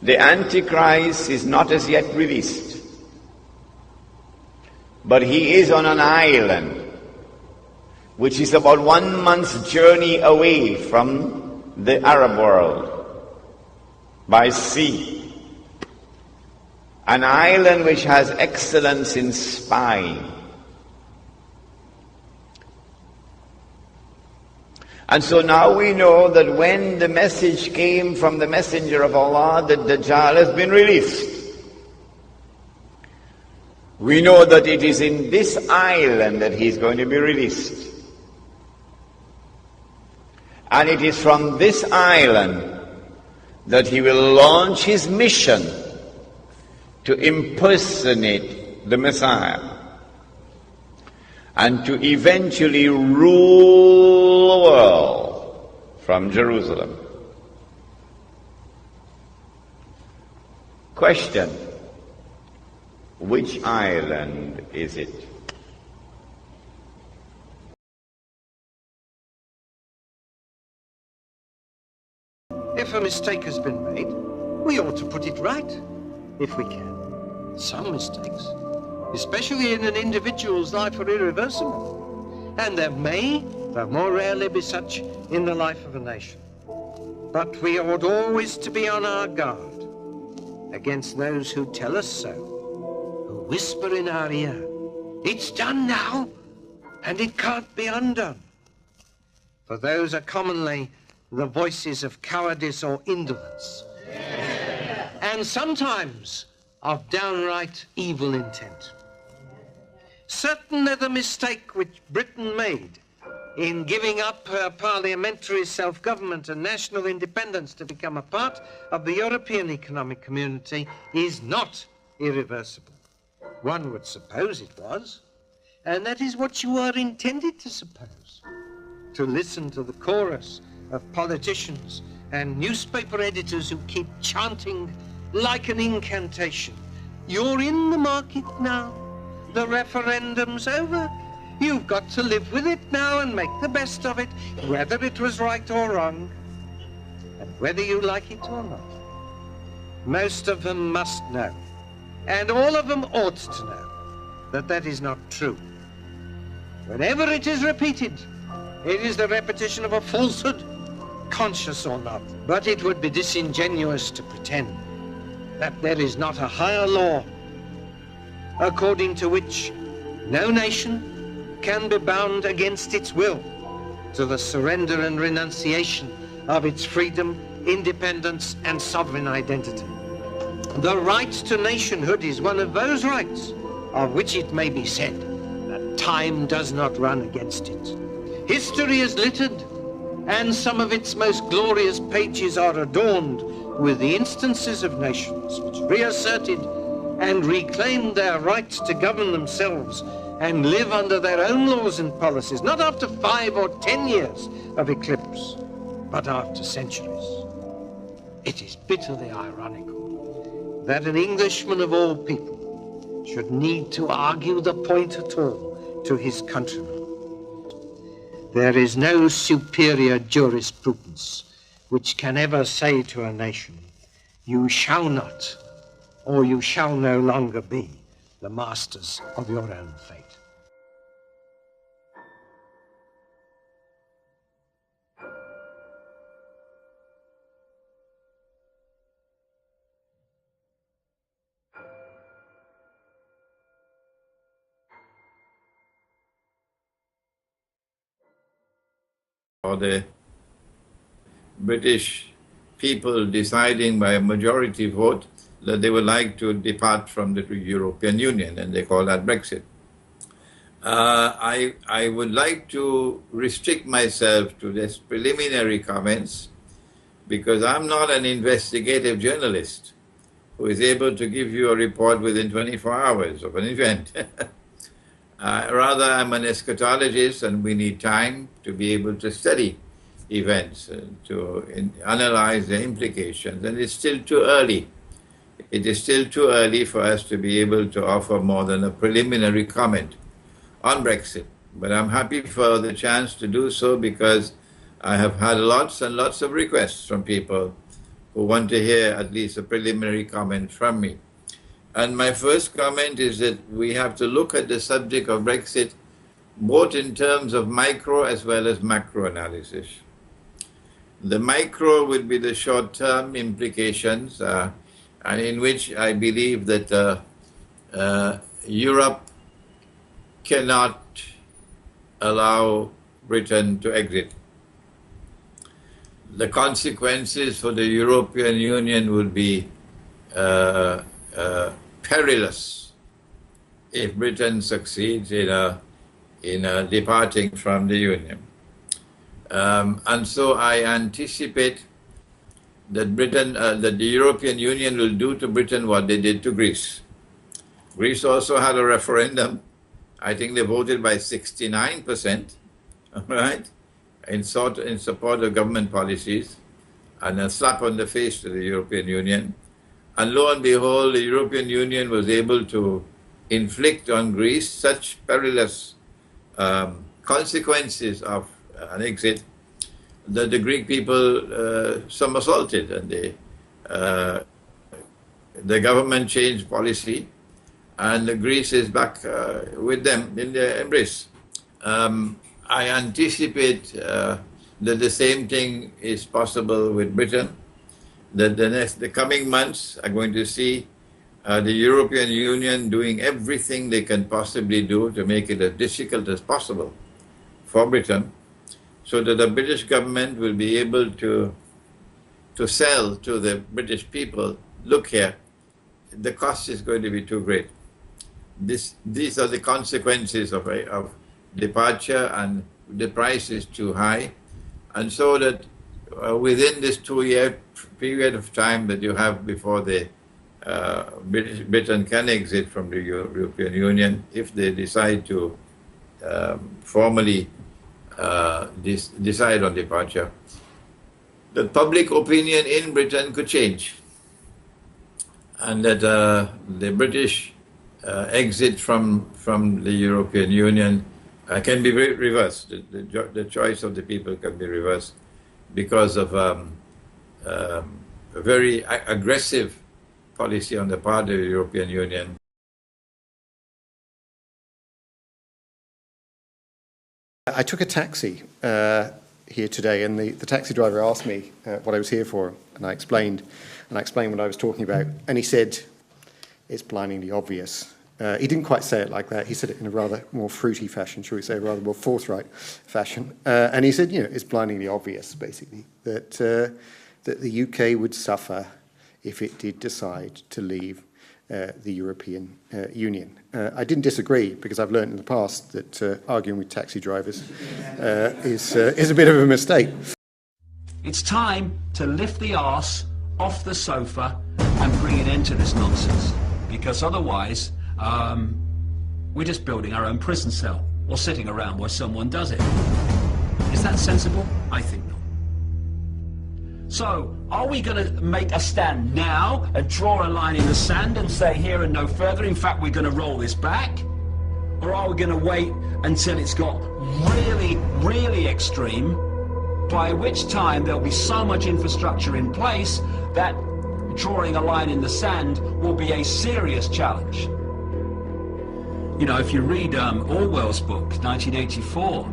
The Antichrist is not as yet released, but he is on an island which is about 1 month's journey away from the Arab world by sea. An island which has excellence in spying. And so now we know that when the message came from the messenger of Allah that Dajjal has been released, we know that it is in this island that he is going to be released. And it is from this island that he will launch his mission to impersonate the Messiah and to eventually rule the world from Jerusalem. Question: which island is it? If a mistake has been made, we ought to put it right, if we can. Some mistakes, especially in an individual's life, are irreversible. And there may, though more rarely, be such in the life of a nation. But we ought always to be on our guard against those who tell us so, who whisper in our ear, "It's done now, and it can't be undone." For those are commonly the voices of cowardice or indolence, and sometimes of downright evil intent. Certainly the mistake which Britain made in giving up her parliamentary self-government and national independence to become a part of the European Economic Community is not irreversible. One would suppose it was, and that is what you are intended to suppose. To listen to the chorus of politicians and newspaper editors who keep chanting like an incantation, "You're in the market now, the referendum's over, you've got to live with it now and make the best of it, whether it was right or wrong, and whether you like it or not." Most of them must know, and all of them ought to know, that that is not true. Whenever it is repeated, it is the repetition of a falsehood, conscious or not. But it would be disingenuous to pretend that there is not a higher law according to which no nation can be bound against its will to the surrender and renunciation of its freedom, independence, and sovereign identity. The right to nationhood is one of those rights of which it may be said that time does not run against it. History is littered, and some of its most glorious pages are adorned with the instances of nations which reasserted and reclaimed their right to govern themselves and live under their own laws and policies, not after 5 or 10 years of eclipse, but after centuries. It is bitterly ironical that an Englishman of all people should need to argue the point at all to his countrymen. There is no superior jurisprudence which can ever say to a nation, "You shall not, or you shall no longer be the masters of your own fate." Or the British people deciding by a majority vote that they would like to depart from the European Union, and they call that Brexit. I would like to restrict myself to this preliminary comments because I'm not an investigative journalist who is able to give you a report within 24 hours of an event. Rather, I'm an eschatologist, and we need time to be able to study events, to analyze the implications, and it's still too early. It is still too early for us to be able to offer more than a preliminary comment on Brexit. But I'm happy for the chance to do so because I have had lots and lots of requests from people who want to hear at least a preliminary comment from me. And my first comment is that we have to look at the subject of Brexit both in terms of micro as well as macro analysis. The micro would be the short-term implications, and in which I believe that Europe cannot allow Britain to exit. The consequences for the European Union would be perilous if Britain succeeds in departing from the Union. And so I anticipate that that the European Union will do to Britain what they did to Greece. Greece also had a referendum. I think they voted by 69%, right, in support of government policies, and a slap on the face to the European Union. And lo and behold, the European Union was able to inflict on Greece such perilous consequences of an exit that the Greek people somersaulted, and the government changed policy, and Greece is back with them in their embrace. I anticipate that the same thing is possible with Britain, that the coming months are going to see the European Union doing everything they can possibly do to make it as difficult as possible for Britain, so that the British government will be able to sell to the British people, look here, the cost is going to be too great. These are the consequences of departure, and the price is too high. And so that within this 2-year period of time that you have before Britain can exit from the European Union, if they decide to formally decide on departure, the public opinion in Britain could change, and that the British exit from the European Union can be reversed. The choice of the people can be reversed because of a very aggressive policy on the part of the European Union. I took a taxi here today, and the taxi driver asked me what I was here for, and I explained what I was talking about, and he said, "It's blindingly obvious." He didn't quite say it like that. He said it in a rather more fruity fashion, shall we say, a rather more forthright fashion. And he said, it's blindingly obvious, basically, that the UK would suffer if it did decide to leave the European Union. I didn't disagree, because I've learned in the past that arguing with taxi drivers is a bit of a mistake. It's time to lift the arse off the sofa and bring an end to this nonsense, because otherwise we're just building our own prison cell or sitting around while someone does it. Is that sensible? I think not. So, are we going to make a stand now and draw a line in the sand and say here and no further? In fact, we're going to roll this back? Or are we going to wait until it's got really, really extreme, by which time there'll be so much infrastructure in place that drawing a line in the sand will be a serious challenge? If you read Orwell's book, 1984,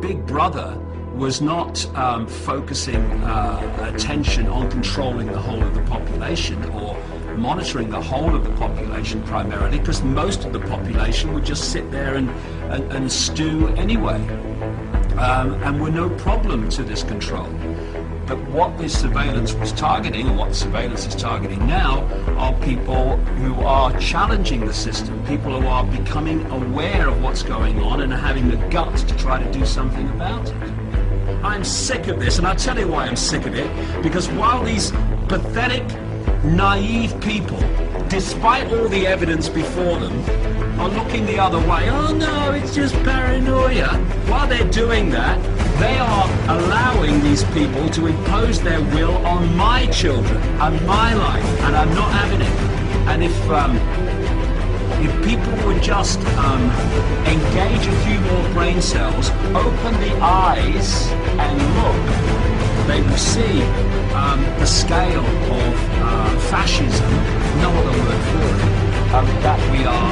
Big Brother was not focusing attention on controlling the whole of the population or monitoring the whole of the population primarily, because most of the population would just sit there and stew anyway, and were no problem to this control. But what this surveillance was targeting, and what surveillance is targeting now, are people who are challenging the system, people who are becoming aware of what's going on and having the guts to try to do something about it. I'm sick of this, and I'll tell you why I'm sick of it, because while these pathetic, naive people, despite all the evidence before them, are looking the other way, oh no, it's just paranoia. While they're doing that, they are allowing these people to impose their will on my children and my life, and I'm not having it. And if people would just engage a few more brain cells, open the eyes and look, they will see the scale of fascism, no other word for it, that we are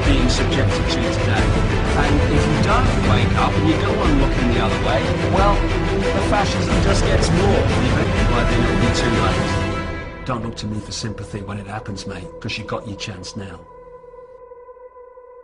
being subjected to today. And if you don't wake up and you go on looking the other way, well, the fascism just gets more. Eventually, by then it'll be too late. Don't look to me for sympathy when it happens, mate, because you've got your chance now.